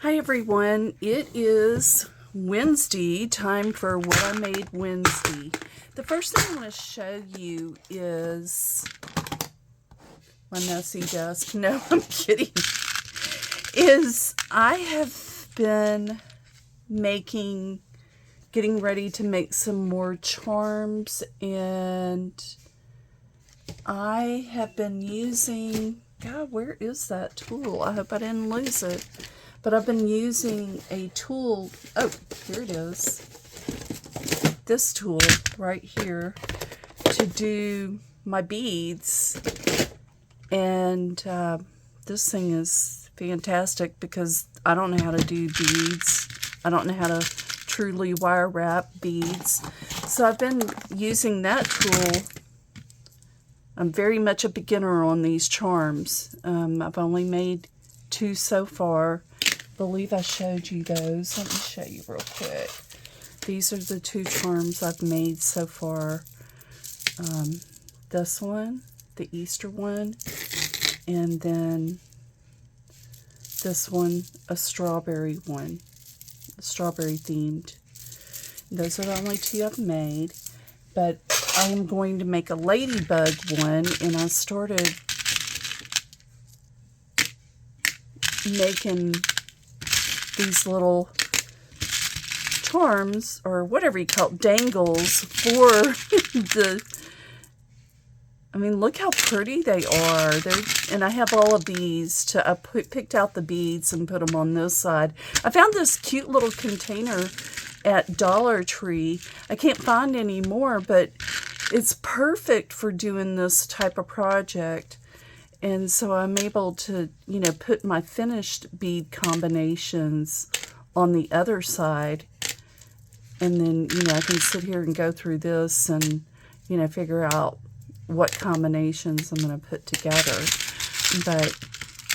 Hi everyone, it is Wednesday, time for What I Made Wednesday. The first thing I want to show you is my messy desk. No, I'm kidding. I have been getting ready to make some more charms, and I have been using, God, where is that tool? I hope I didn't lose it. But I've been using a tool. Oh, here it is. This tool right here to do my beads. And this thing is fantastic because I don't know how to do beads. I don't know how to truly wire wrap beads. So I've been using that tool. I'm very much a beginner on these charms. I've only made 2 so far. I believe I showed you those. Let me show you real quick. These are the 2 charms I've made so far. This one, the Easter one, and then this one, a strawberry one, strawberry themed. Those are the only 2 I've made, but I am going to make a ladybug one, and I started making these little charms, or whatever you call it, dangles, for look how pretty they are. And I have all of these I picked out the beads and put them on this side. I found this cute little container at Dollar Tree. I can't find any more, but it's perfect for doing this type of project. And so I'm able to, put my finished bead combinations on the other side. And then, I can sit here and go through this and, figure out what combinations I'm going to put together. But,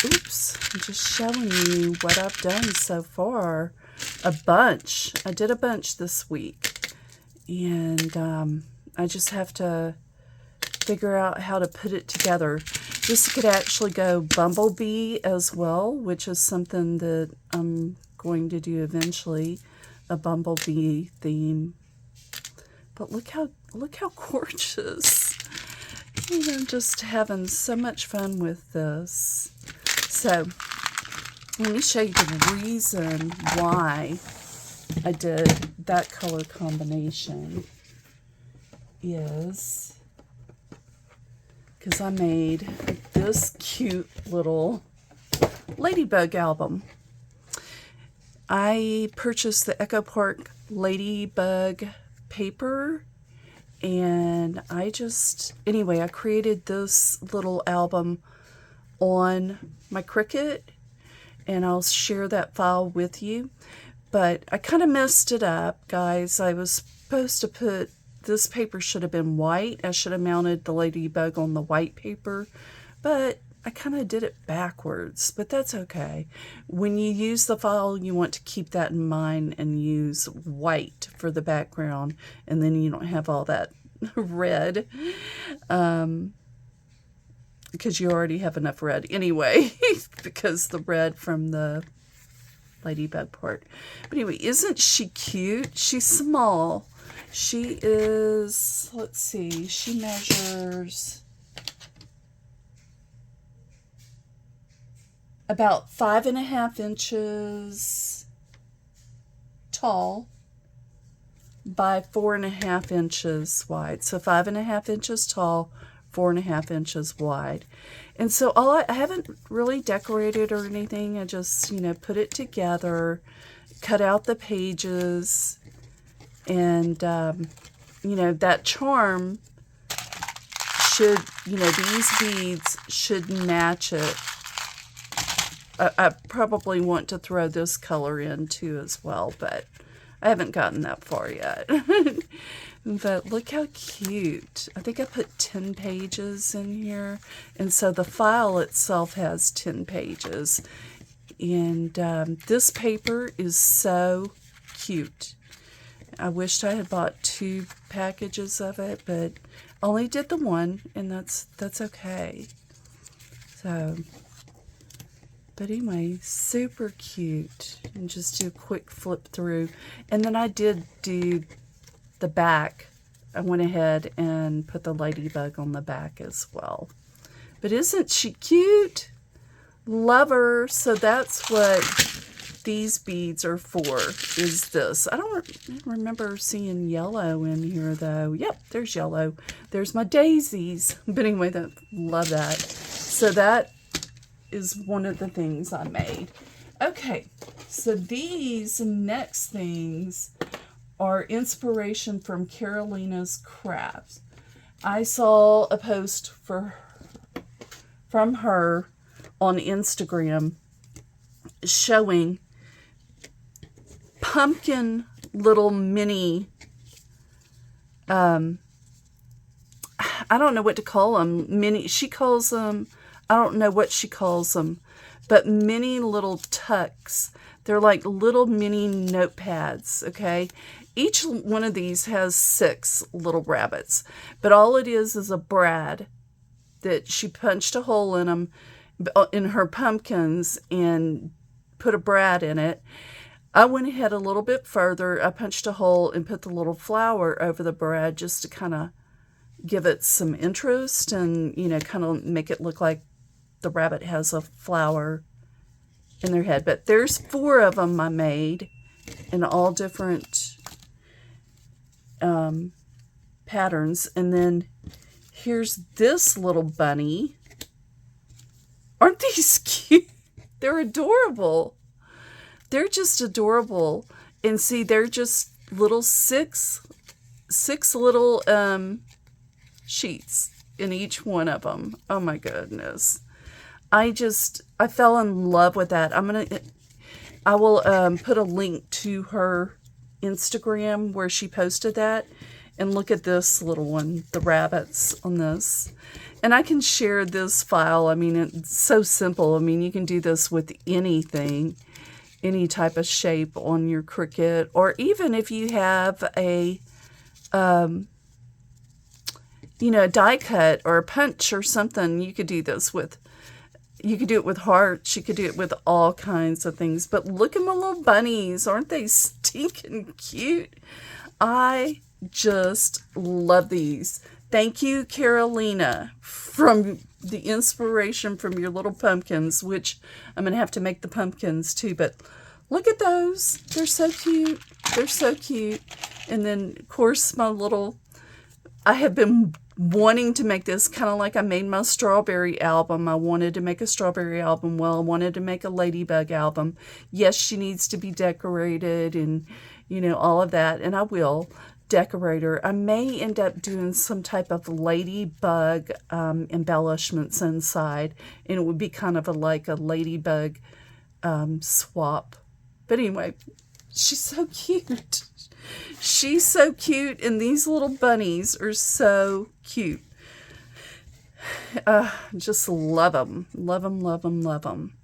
oops, I'm just showing you what I've done so far. A bunch. I did a bunch this week. And I just have to figure out how to put it together. This could actually go bumblebee as well, which is something that I'm going to do eventually, a bumblebee theme. But look how gorgeous. I'm just having so much fun with this. So let me show you the reason why I did that color combination is because I made this cute little Ladybug album. I purchased the Echo Park Ladybug paper, and I created this little album on my Cricut, and I'll share that file with you. But I kind of messed it up, guys. I was supposed to put, this paper should have been white. I should have mounted the ladybug on the white paper, but I kind of did it backwards, but that's okay. When you use the file, you want to keep that in mind and use white for the background, and then you don't have all that red, because you already have enough red anyway, because the red from the ladybug part. But anyway, isn't she cute? She's small. She is, let's see, she measures about 5.5 inches tall by 4.5 inches wide. So 5.5 inches tall, 4.5 inches wide. And so I haven't really decorated or anything. I just, put it together, cut out the pages, and, that charm should, these beads should match it. I probably want to throw this color in too as well, but I haven't gotten that far yet. But look how cute. I think I put 10 pages in here. And so the file itself has 10 pages. And this paper is so cute. I wished I had bought 2 packages of it, but only did the one, and that's okay. So But anyway, super cute. And just do a quick flip through. And then I did do the back. I went ahead and put the ladybug on the back as well. But isn't she cute? Love her. So that's what these beads are for, is this. I don't remember seeing yellow in here though. Yep, there's yellow. There's my daisies. But anyway, love that. So that is one of the things I made. Okay, so these next things are inspiration from Carolina's Crafts. I saw a post from her on Instagram showing pumpkin little mini, I don't know what to call them, mini, she calls them, I don't know what she calls them, but mini little tucks. They're like little mini notepads, okay? Each one of these has 6 little rabbits, but all it is a brad that she punched a hole in them, in her pumpkins, and put a brad in it. I went ahead a little bit further. I punched a hole and put the little flower over the brad just to kind of give it some interest and, you know, kind of make it look like the rabbit has a flower in their head. But there's 4 of them I made in all different patterns. And then here's this little bunny. Aren't these cute? They're adorable. They're just adorable. And see, they're just little six little sheets in each one of them. Oh my goodness. I fell in love with that. I will put a link to her Instagram where she posted that. And look at this little one, the rabbits on this. And I can share this file. I mean, it's so simple. I mean, you can do this with anything, any type of shape on your Cricut, or even if you have a, you know, a die cut or a punch or something, you could do this with. You could do it with hearts. You could do it with all kinds of things. But look at my little bunnies. Aren't they stinking cute? I just love these. Thank you, Carolina, from the inspiration from your little pumpkins, which I'm going to have to make the pumpkins too. But look at those. They're so cute. They're so cute. And then, of course, I have been wanting to make this kind of like I made my strawberry album. I wanted to make a strawberry album. Well, I wanted to make a ladybug album. Yes, she needs to be decorated and, you know, all of that. And I will decorate her. I may end up doing some type of ladybug embellishments inside. And it would be kind of like a ladybug swap. But anyway, she's so cute. She's so cute, and these little bunnies are so cute. Just love them. Love them, love them, love them.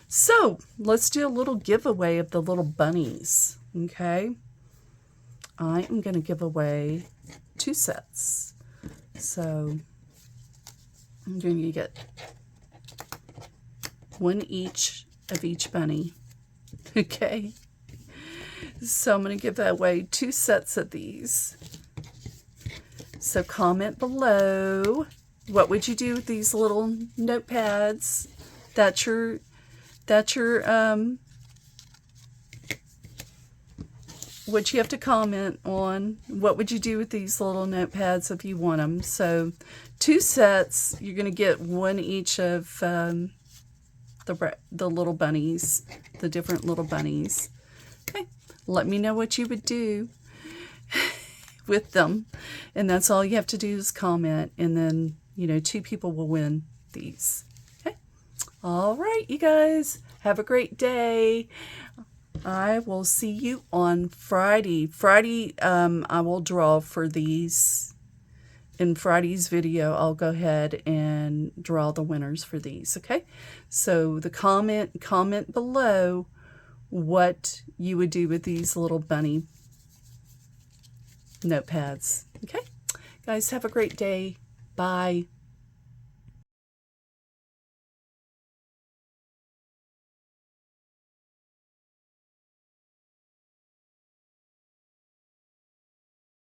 So, let's do a little giveaway of the little bunnies, okay? I am going to give away 2 sets. So, I'm going to get 1 each of each bunny, okay? So I'm going to give away 2 sets of these. So comment below, what would you do with these little notepads? That's your what you have to comment on. What would you do with these little notepads if you want them? So 2 sets, you're going to get 1 each of the little bunnies, the different little bunnies. Okay. Let me know what you would do with them. And that's all you have to do is comment. And then, you know, 2 people will win these. Okay. All right, you guys. Have a great day. I will see you on Friday. Friday, I will draw for these. In Friday's video, I'll go ahead and draw the winners for these. Okay. So the comment below what you would do with these little bunny notepads. Okay? Guys, have a great day. Bye.